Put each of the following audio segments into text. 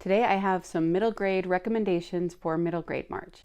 Today I have some middle grade recommendations for middle grade March.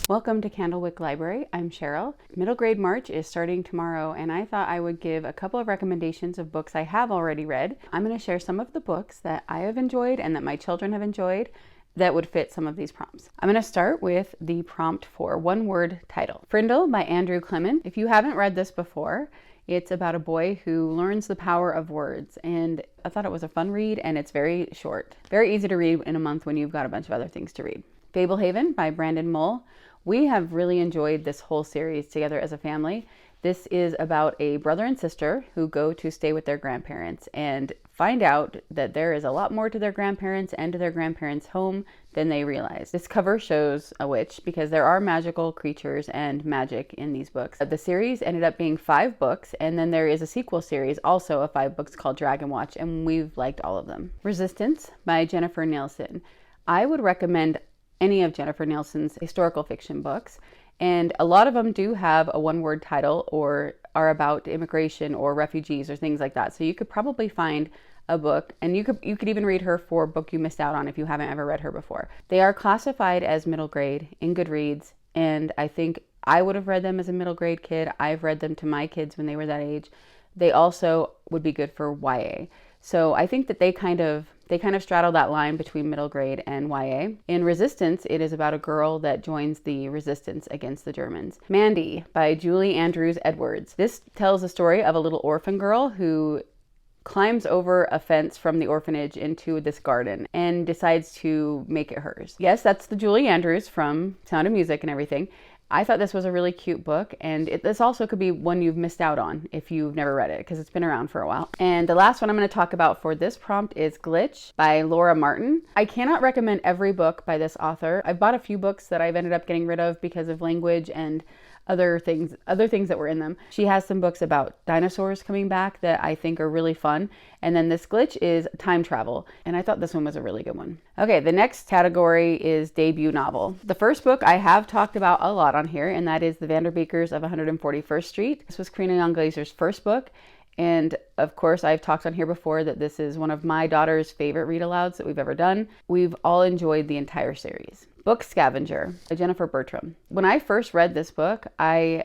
Welcome to Candlewick Library. I'm Cheryl. Middle grade March is starting tomorrow, and I thought I would give a couple of recommendations of books I have already read. I'm going to share some of the books that I have enjoyed and that my children have enjoyed that would fit some of these prompts. I'm going to start with the prompt for one word title. Frindle by Andrew Clement. If you haven't read this before, it's about a boy who learns the power of words, and I thought it was a fun read, and it's very short. Very easy to read in a month when you've got a bunch of other things to read. Fablehaven by Brandon Mull. We have really enjoyed this whole series together as a family. This is about a brother and sister who go to stay with their grandparents and find out that there is a lot more to their grandparents and to their grandparents' home than they realize. This cover shows a witch because there are magical creatures and magic in these books. The series ended up being 5 books, and then there is a sequel series, also of 5 books called Dragon Watch, and we've liked all of them. Resistance by Jennifer Nielsen. I would recommend any of Jennifer Nielsen's historical fiction books, and a lot of them do have a one-word title or are about immigration or refugees or things like that. So you could probably find a book, and you could even read her for a book you missed out on if you haven't ever read her before. They are classified as middle grade in Goodreads, and I think I would have read them as a middle grade kid. I've read them to my kids when they were that age. They also would be good for YA. So I think that they kind of straddle that line between middle grade and YA. In Resistance, it is about a girl that joins the resistance against the Germans. Mandy by Julie Andrews Edwards. This tells the story of a little orphan girl who climbs over a fence from the orphanage into this garden and decides to make it hers. Yes, that's the Julie Andrews from Sound of Music and everything. I thought this was a really cute book, and this also could be one you've missed out on if you've never read it, because it's been around for a while. And the last one I'm going to talk about for this prompt is Glitch by Laura Martin. I cannot recommend every book by this author. I've bought a few books that I've ended up getting rid of because of language and other things that were in them. She has some books about dinosaurs coming back that I think are really fun. And then this Glitch is time travel. And I thought this one was a really good one. Okay, the next category is debut novel. The first book I have talked about a lot on here, and that is The Vanderbeekers of 141st Street. This was Karina Young Glazer's first book. And of course, I've talked on here before that this is one of my daughter's favorite read alouds that we've ever done. We've all enjoyed the entire series. Book Scavenger by Jennifer Bertram. When I first read this book, I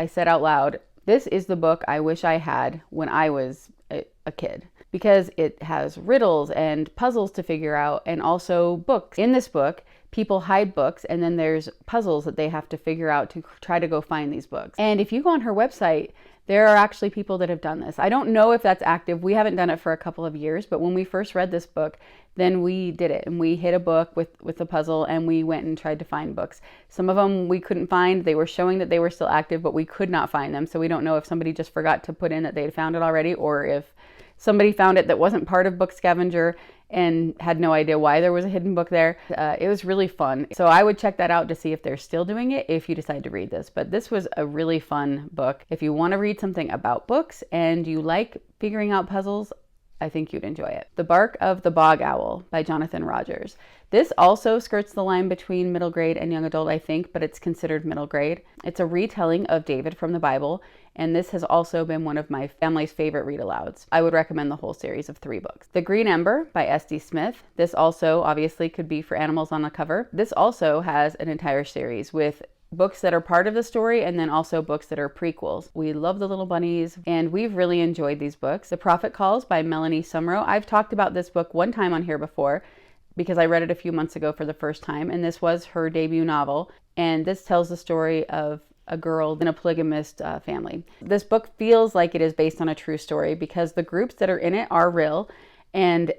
said out loud, this is the book I wish I had when I was a kid, because it has riddles and puzzles to figure out, and also books. In this book, people hide books, and then there's puzzles that they have to figure out to try to go find these books. And if you go on her website, there are actually people that have done this. I don't know if that's active. We haven't done it for a couple of years, but when we first read this book, then we did it, and we hit a book with the puzzle, and we went and tried to find books. Some of them we couldn't find. They were showing that they were still active, but we could not find them. So we don't know if somebody just forgot to put in that they had found it already, or if somebody found it that wasn't part of Book Scavenger and had no idea why there was a hidden book there. It was really fun. So I would check that out to see if they're still doing it if you decide to read this. But this was a really fun book. If you want to read something about books and you like figuring out puzzles, I think you'd enjoy it. The Bark of the Bog Owl by Jonathan Rogers. This also skirts the line between middle grade and young adult, I think, but it's considered middle grade. It's a retelling of David from the Bible, and this has also been one of my family's favorite read alouds. I would recommend the whole series of 3 books. The Green Ember by S.D. Smith. This also obviously could be for animals on the cover. This also has an entire series with books that are part of the story, and then also books that are prequels. We love the little bunnies, and we've really enjoyed these books. The Prophet Calls by Melanie Sumrow. I've talked about this book one time on here before because I read it a few months ago for the first time, and this was her debut novel, and this tells the story of a girl in a polygamist family. This book feels like it is based on a true story because the groups that are in it are real, and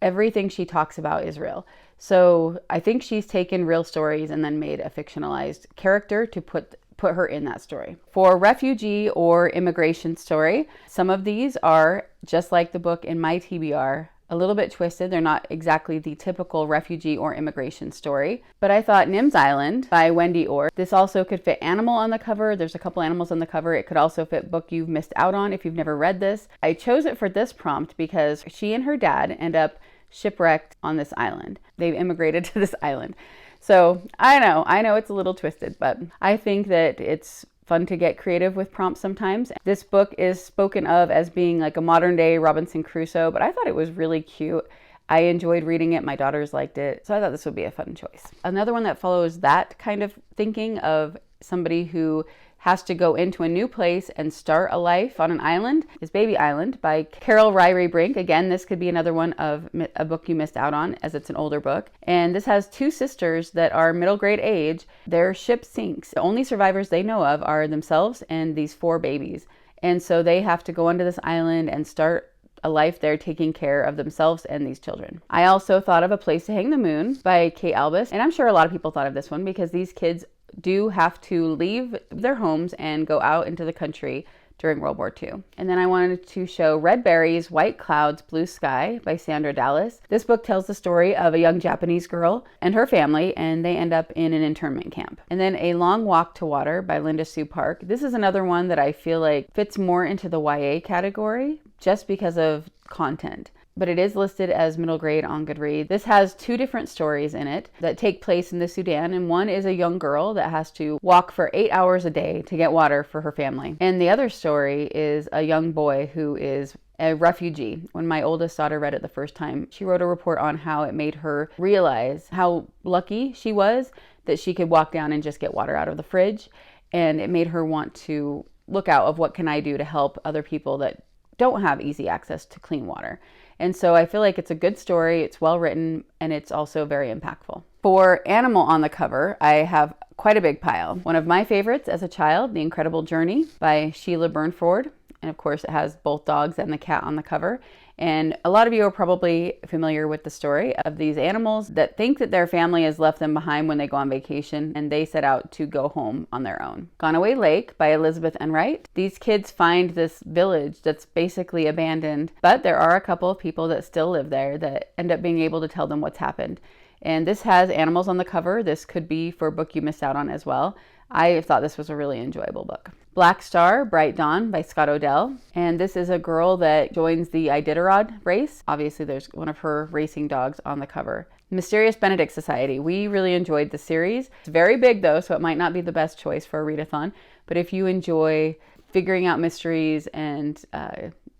everything she talks about is real. So I think she's taken real stories and then made a fictionalized character to put her in that story. For refugee or immigration story, some of these are just like the book in my TBR, a little bit twisted. They're not exactly the typical refugee or immigration story. But I thought Nim's Island by Wendy Orr. This also could fit animal on the cover. There's a couple animals on the cover. It could also fit book you've missed out on if you've never read this. I chose it for this prompt because she and her dad end up shipwrecked on this island. They've immigrated to this island. So I know it's a little twisted, but I think that it's fun to get creative with prompts sometimes. This book is spoken of as being like a modern day Robinson Crusoe, but I thought it was really cute. I enjoyed reading it. My daughters liked it. So I thought this would be a fun choice. Another one that follows that kind of thinking of somebody who has to go into a new place and start a life on an island is Baby Island by Carol Ryrie Brink. Again, this could be another one of a book you missed out on, as it's an older book. And this has two sisters that are middle grade age. Their ship sinks. The only survivors they know of are themselves and these 4 babies. And so they have to go onto this island and start a life there taking care of themselves and these children. I also thought of A Place to Hang the Moon by Kate Albus. And I'm sure a lot of people thought of this one because these kids do have to leave their homes and go out into the country during World War II. And then I wanted to show Red Berries, White Clouds, Blue Sky by Sandra Dallas. This book tells the story of a young Japanese girl and her family, and they end up in an internment camp. And then A Long Walk to Water by Linda Sue Park. This is another one that I feel like fits more into the YA category just because of content, but it is listed as middle grade on Goodreads. This has 2 different stories in it that take place in the Sudan, and one is a young girl that has to walk for 8 hours a day to get water for her family. And the other story is a young boy who is a refugee. When my oldest daughter read it the first time, she wrote a report on how it made her realize how lucky she was that she could walk down and just get water out of the fridge. And it made her want to look out of what can I do to help other people that don't have easy access to clean water. And so I feel like it's a good story, it's well written, and it's also very impactful. For animal on the cover, I have quite a big pile. One of my favorites as a child, The Incredible Journey by Sheila Burnford. And of course, it has both dogs and the cat on the cover. And a lot of you are probably familiar with the story of these animals that think that their family has left them behind when they go on vacation, and they set out to go home on their own. Gone Away Lake by Elizabeth Enright. These kids find this village that's basically abandoned, but there are a couple of people that still live there that end up being able to tell them what's happened. And this has animals on the cover. This could be for a book you missed out on as well. I thought this was a really enjoyable book. Black Star, Bright Dawn by Scott Odell. And this is a girl that joins the Iditarod race. Obviously, there's one of her racing dogs on the cover. Mysterious Benedict Society. We really enjoyed the series. It's very big though, so it might not be the best choice for a readathon. But if you enjoy figuring out mysteries and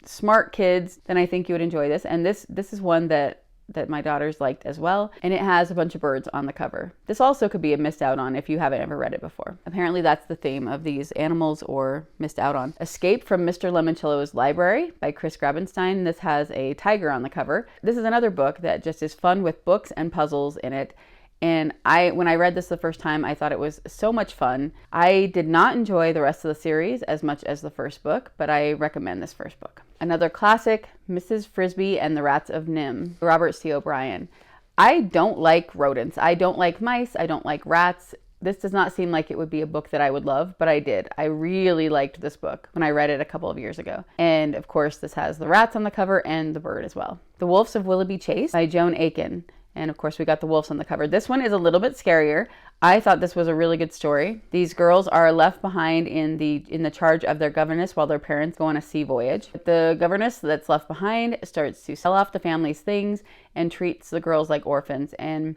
smart kids, then I think you would enjoy this. And this is one that my daughters liked as well, and it has a bunch of birds on the cover. This also could be a missed out on if you haven't ever read it before. Apparently that's the theme of these animals or missed out on. Escape from Mr. Lemoncello's Library by Chris Grabenstein. This has a tiger on the cover. This is another book that just is fun with books and puzzles in it. And when I read this the first time, I thought it was so much fun. I did not enjoy the rest of the series as much as the first book, but I recommend this first book. Another classic, Mrs. Frisby and the Rats of Nim, Robert C. O'Brien. I don't like rodents. I don't like mice. I don't like rats. This does not seem like it would be a book that I would love, but I did. I really liked this book when I read it a couple of years ago. And of course, this has the rats on the cover and the bird as well. The Wolves of Willoughby Chase by Joan Aiken. And of course, we got the wolves on the cover. This one is a little bit scarier. I thought this was a really good story. These girls are left behind in the charge of their governess while their parents go on a sea voyage. The governess that's left behind starts to sell off the family's things and treats the girls like orphans. And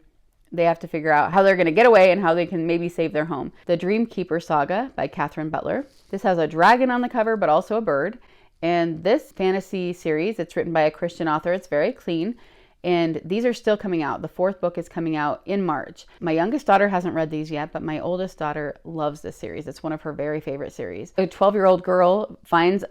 they have to figure out how they're going to get away and how they can maybe save their home. The Dreamkeeper Saga by Catherine Butler. This has a dragon on the cover, but also a bird. And this fantasy series, it's written by a Christian author. It's very clean. And these are still coming out. The 4th book is coming out in March. My youngest daughter hasn't read these yet, but my oldest daughter loves this series. It's one of her very favorite series. A 12-year-old girl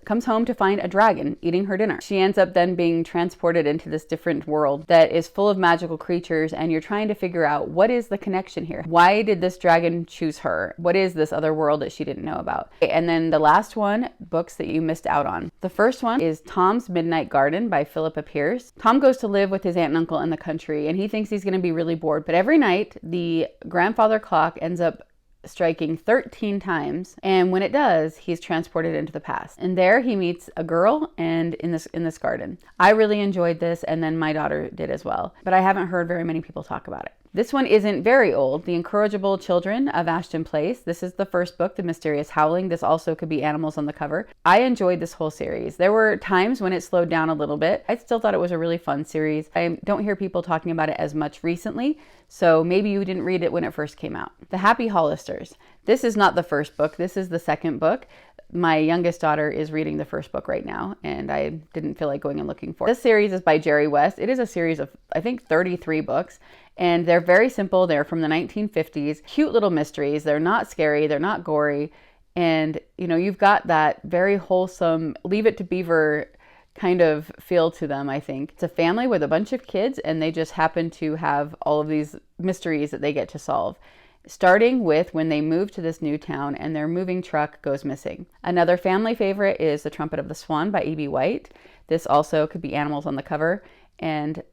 comes home to find a dragon eating her dinner. She ends up then being transported into this different world that is full of magical creatures, and you're trying to figure out what is the connection here. Why did this dragon choose her? What is this other world that she didn't know about? And then the last one, books that you missed out on. The first one is Tom's Midnight Garden by Philippa Pierce. Tom goes to live with his aunt and uncle in the country, and he thinks he's going to be really bored, but every night the grandfather clock ends up striking 13 times, and when it does, he's transported into the past, and there he meets a girl and in this garden. I really enjoyed this, and then my daughter did as well, but I haven't heard very many people talk about it. This one isn't very old. The Incorrigible Children of Ashton Place. This is the first book, The Mysterious Howling. This also could be animals on the cover. I enjoyed this whole series. There were times when it slowed down a little bit. I still thought it was a really fun series. I don't hear people talking about it as much recently, so maybe you didn't read it when it first came out. The Happy Hollisters. This is not the first book. This is the second book. My youngest daughter is reading the first book right now, and I didn't feel like going and looking for it. This series is by Jerry West. It is a series of, I think, 33 books, and they're very simple. They're from the 1950s. Cute little mysteries. They're not scary. They're not gory. And, you know, you've got that very wholesome, Leave It to Beaver kind of feel to them, I think. It's a family with a bunch of kids, and they just happen to have all of these mysteries that they get to solve, starting with when they move to this new town and their moving truck goes missing. Another family favorite is The Trumpet of the Swan by E.B. White. This also could be animals on the cover, and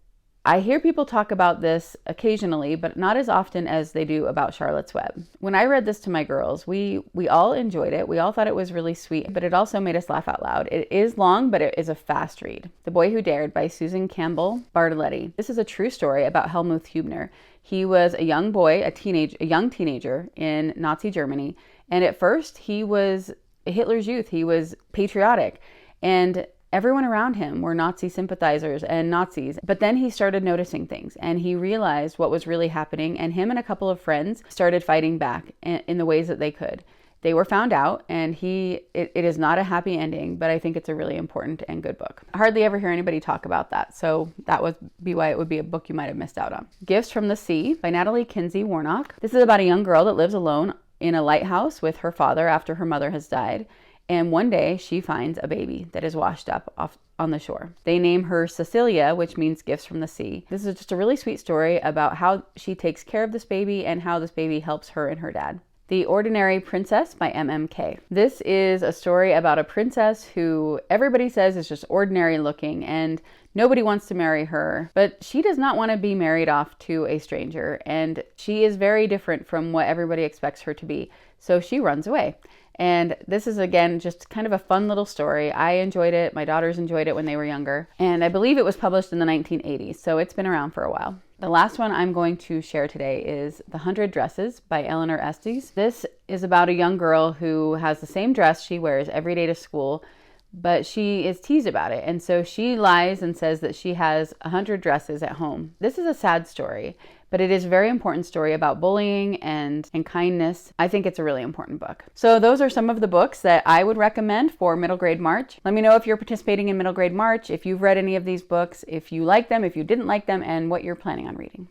I hear people talk about this occasionally, but not as often as they do about Charlotte's Web. When I read this to my girls, we all enjoyed it. We all thought it was really sweet, but it also made us laugh out loud. It is long, but it is a fast read. The Boy Who Dared by Susan Campbell Bartoletti. This is a true story about Helmut Hubner. He was a young boy, a young teenager in Nazi Germany, and at first he was Hitler's youth. He was patriotic, and everyone around him were Nazi sympathizers and Nazis. But then he started noticing things, and he realized what was really happening, and him and a couple of friends started fighting back in the ways that they could. They were found out, and it is not a happy ending, but I think it's a really important and good book. I hardly ever hear anybody talk about that, so that would be why it would be a book you might have missed out on. Gifts from the Sea by Natalie Kinsey Warnock. This is about a young girl that lives alone in a lighthouse with her father after her mother has died. And one day she finds a baby that is washed up off on the shore. They name her Cecilia, which means gifts from the sea. This is just a really sweet story about how she takes care of this baby and how this baby helps her and her dad. The Ordinary Princess by M.M.K. This is a story about a princess who everybody says is just ordinary looking and nobody wants to marry her, but she does not want to be married off to a stranger, and she is very different from what everybody expects her to be, so she runs away. And this is, again, just kind of a fun little story. I enjoyed it. My daughters enjoyed it when they were younger. And I believe it was published in the 1980s, so it's been around for a while. The last one I'm going to share today is The 100 Dresses by Eleanor Estes. This is about a young girl who has the same dress she wears every day to school, but she is teased about it. And so she lies and says that she has 100 dresses at home. This is a sad story, but it is a very important story about bullying and kindness. I think it's a really important book. So those are some of the books that I would recommend for Middle Grade March. Let me know if you're participating in Middle Grade March, if you've read any of these books, if you like them, if you didn't like them, and what you're planning on reading.